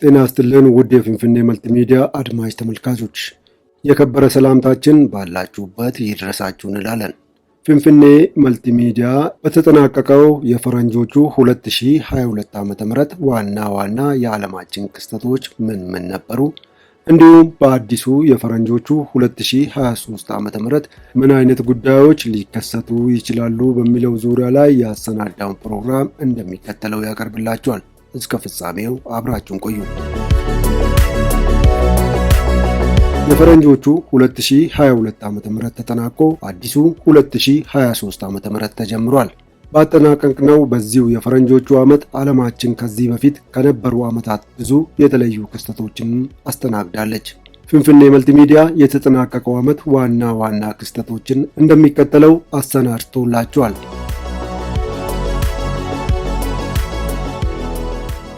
ጤና ይስጥልን ውድ የፍንፍኔ መልቲሚዲያ አድማጭ ተመልካቾች፣ የከበረ ሰላምታችን ባላችሁበት ይድረሳችሁ እንላለን። ፍንፍኔ መልቲሚዲያ በተጠናቀቀው የፈረንጆቹ 2022 ዓ.ም ዋና ዋና የዓለማችን ክስተቶች ምን ነበሩ፣ እንዲሁም በአዲሱ የፈረንጆቹ 2023 ዓ.ም ምን አይነት ጉዳዮች ሊከሰቱ ይችላሉ በሚለው ዙሪያ ላይ ያሰናዳውን ፕሮግራም እንደሚከተለው ያቀርብላችኋል። እስከ ፍጻሜው አብራችሁን ቆዩ። የፈረንጆቹ 2022 ዓ.ም ተጠናቆ አዲሱ 2023 ዓ.ም ተጀምሯል። ባጠናቀቅነው በዚሁ የፈረንጆቹ ዓመት ዓለማችን ከዚህ በፊት ከነበሩ ዓመታት ብዙ የተለዩ ክስተቶችን አስተናግዳለች። ፍንፍኔ መልቲሚዲያ የተጠናቀቀው ዓመት ዋና ዋና ክስተቶችን እንደሚከተለው አሰናድቶላችኋል።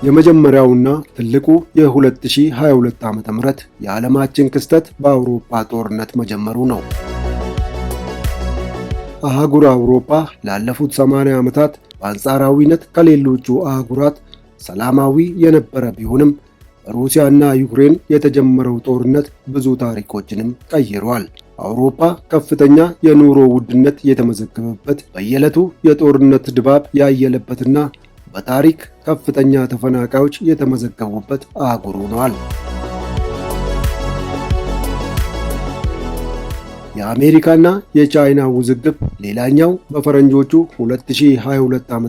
የመጀመሪያውና ትልቁ የ2022 ዓ.ም የዓለማችን ክስተት በአውሮፓ ጦርነት መጀመሩ ነው። አህጉር አውሮፓ ላለፉት 80 ዓመታት በአንጻራዊነት ከሌሎቹ አህጉራት ሰላማዊ የነበረ ቢሆንም በሩሲያና ዩክሬን የተጀመረው ጦርነት ብዙ ታሪኮችንም ቀይሯል። አውሮፓ ከፍተኛ የኑሮ ውድነት የተመዘገበበት፣ በየዕለቱ የጦርነት ድባብ ያየለበትና በታሪክ ከፍተኛ ተፈናቃዮች የተመዘገቡበት አህጉር ሆኗል። የአሜሪካና የቻይና ውዝግብ ሌላኛው በፈረንጆቹ 2022 ዓ.ም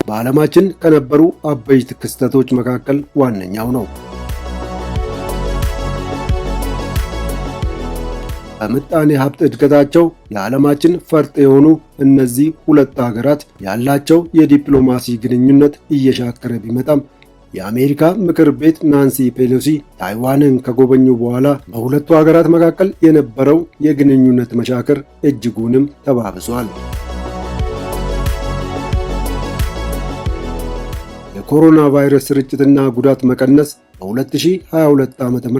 በዓለማችን ከነበሩ አበይት ክስተቶች መካከል ዋነኛው ነው። በምጣኔ ሀብት እድገታቸው የዓለማችን ፈርጥ የሆኑ እነዚህ ሁለት ሀገራት ያላቸው የዲፕሎማሲ ግንኙነት እየሻከረ ቢመጣም የአሜሪካ ምክር ቤት ናንሲ ፔሎሲ ታይዋንን ከጎበኙ በኋላ በሁለቱ ሀገራት መካከል የነበረው የግንኙነት መሻከር እጅጉንም ተባብሷል። የኮሮና ቫይረስ ስርጭትና ጉዳት መቀነስ በ2022 ዓ.ም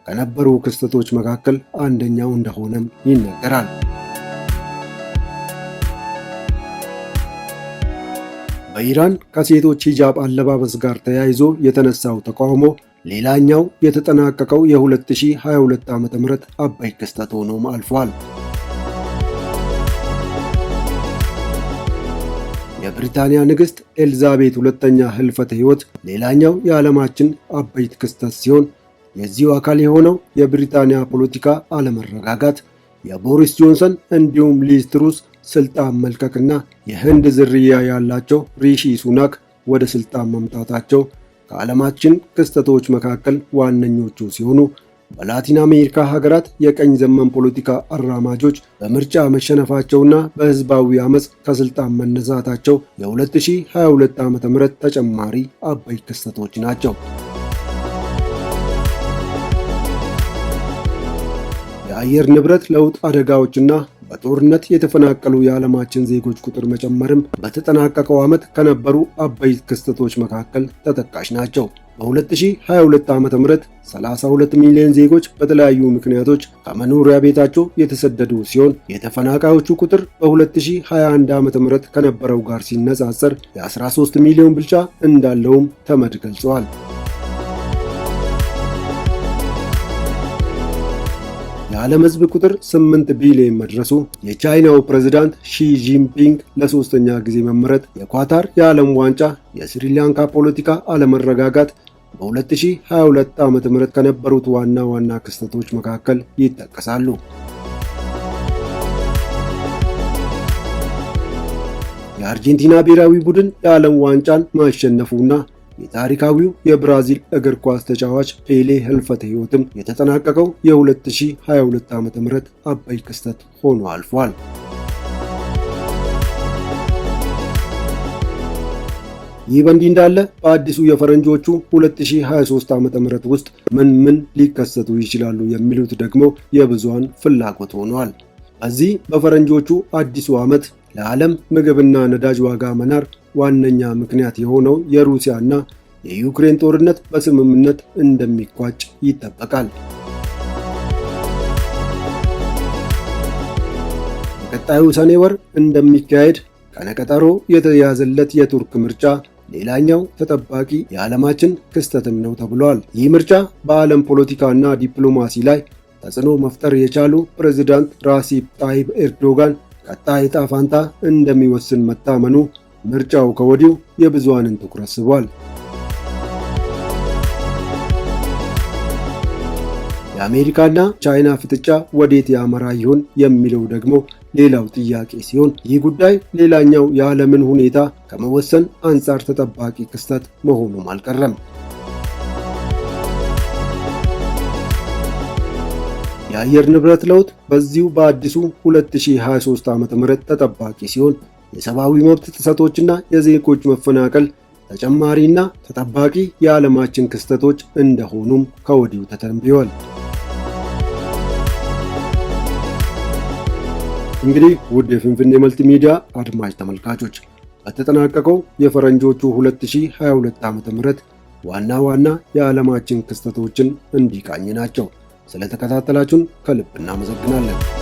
ከነበሩ ክስተቶች መካከል አንደኛው እንደሆነም ይነገራል። በኢራን ከሴቶች ሂጃብ አለባበስ ጋር ተያይዞ የተነሳው ተቃውሞ ሌላኛው የተጠናቀቀው የ2022 ዓ.ም አበይ ክስተት ሆኖም አልፏል። የብሪታንያ ንግሥት ኤልዛቤት ሁለተኛ ህልፈተ ሕይወት ሌላኛው የዓለማችን አበይት ክስተት ሲሆን የዚሁ አካል የሆነው የብሪታንያ ፖለቲካ አለመረጋጋት፣ የቦሪስ ጆንሰን እንዲሁም ሊዝ ትሩስ ስልጣን መልቀቅና የህንድ ዝርያ ያላቸው ሪሺ ሱናክ ወደ ስልጣን መምጣታቸው ከዓለማችን ክስተቶች መካከል ዋነኞቹ ሲሆኑ በላቲን አሜሪካ ሀገራት የቀኝ ዘመን ፖለቲካ አራማጆች በምርጫ መሸነፋቸውና በህዝባዊ አመፅ ከስልጣን መነሳታቸው የ2022 ዓ.ም ተጨማሪ አበይ ክስተቶች ናቸው። የአየር ንብረት ለውጥ አደጋዎችና በጦርነት የተፈናቀሉ የዓለማችን ዜጎች ቁጥር መጨመርም በተጠናቀቀው ዓመት ከነበሩ አበይት ክስተቶች መካከል ተጠቃሽ ናቸው። በ2022 ዓ.ም 32 ሚሊዮን ዜጎች በተለያዩ ምክንያቶች ከመኖሪያ ቤታቸው የተሰደዱ ሲሆን የተፈናቃዮቹ ቁጥር በ2021 ዓ.ም ከነበረው ጋር ሲነጻጸር የ13 ሚሊዮን ብልጫ እንዳለውም ተመድ ገልጸዋል። የዓለም ሕዝብ ቁጥር 8 ቢሊዮን መድረሱ፣ የቻይናው ፕሬዝዳንት ሺ ጂንፒንግ ለሶስተኛ ጊዜ መመረጥ፣ የኳታር የዓለም ዋንጫ፣ የስሪላንካ ፖለቲካ አለመረጋጋት በ2022 ዓ.ም ከነበሩት ዋና ዋና ክስተቶች መካከል ይጠቀሳሉ። የአርጀንቲና ብሔራዊ ቡድን የዓለም ዋንጫን ማሸነፉና የታሪካዊው የብራዚል እግር ኳስ ተጫዋች ፔሌ ህልፈተ ሕይወትም የተጠናቀቀው የ2022 ዓ.ም አበይ ክስተት ሆኖ አልፏል። ይህ በእንዲህ እንዳለ በአዲሱ የፈረንጆቹ 2023 ዓ.ም ውስጥ ምን ሊከሰቱ ይችላሉ የሚሉት ደግሞ የብዙሃን ፍላጎት ሆነዋል። በዚህ በፈረንጆቹ አዲሱ ዓመት ለዓለም ምግብና ነዳጅ ዋጋ መናር ዋነኛ ምክንያት የሆነው የሩሲያና የዩክሬን ጦርነት በስምምነት እንደሚቋጭ ይጠበቃል። በቀጣዩ ሰኔ ወር እንደሚካሄድ ቀነቀጠሮ የተያዘለት የቱርክ ምርጫ ሌላኛው ተጠባቂ የዓለማችን ክስተትም ነው ተብሏል። ይህ ምርጫ በዓለም ፖለቲካና ዲፕሎማሲ ላይ ተጽዕኖ መፍጠር የቻሉ ፕሬዝዳንት ራሲፕ ጣይብ ኤርዶጋን ቀጣይ ዕጣ ፈንታ እንደሚወስን መታመኑ ምርጫው ከወዲሁ የብዙሃንን ትኩረት ስቧል። የአሜሪካና ቻይና ፍጥጫ ወዴት ያመራ ይሆን የሚለው ደግሞ ሌላው ጥያቄ ሲሆን፣ ይህ ጉዳይ ሌላኛው የዓለምን ሁኔታ ከመወሰን አንጻር ተጠባቂ ክስተት መሆኑም አልቀረም። የአየር ንብረት ለውጥ በዚሁ በአዲሱ 2023 ዓ.ም ተጠባቂ ሲሆን የሰብአዊ መብት ጥሰቶችና የዜጎች መፈናቀል ተጨማሪና ተጠባቂ የዓለማችን ክስተቶች እንደሆኑም ከወዲሁ ተተንብየዋል። እንግዲህ ውድ የፍንፍኔ መልቲ ሚዲያ አድማጭ ተመልካቾች በተጠናቀቀው የፈረንጆቹ 2022 ዓ.ም ዋና ዋና የዓለማችን ክስተቶችን እንዲቃኝ ናቸው። ስለተከታተላችሁን ከልብ እናመሰግናለን።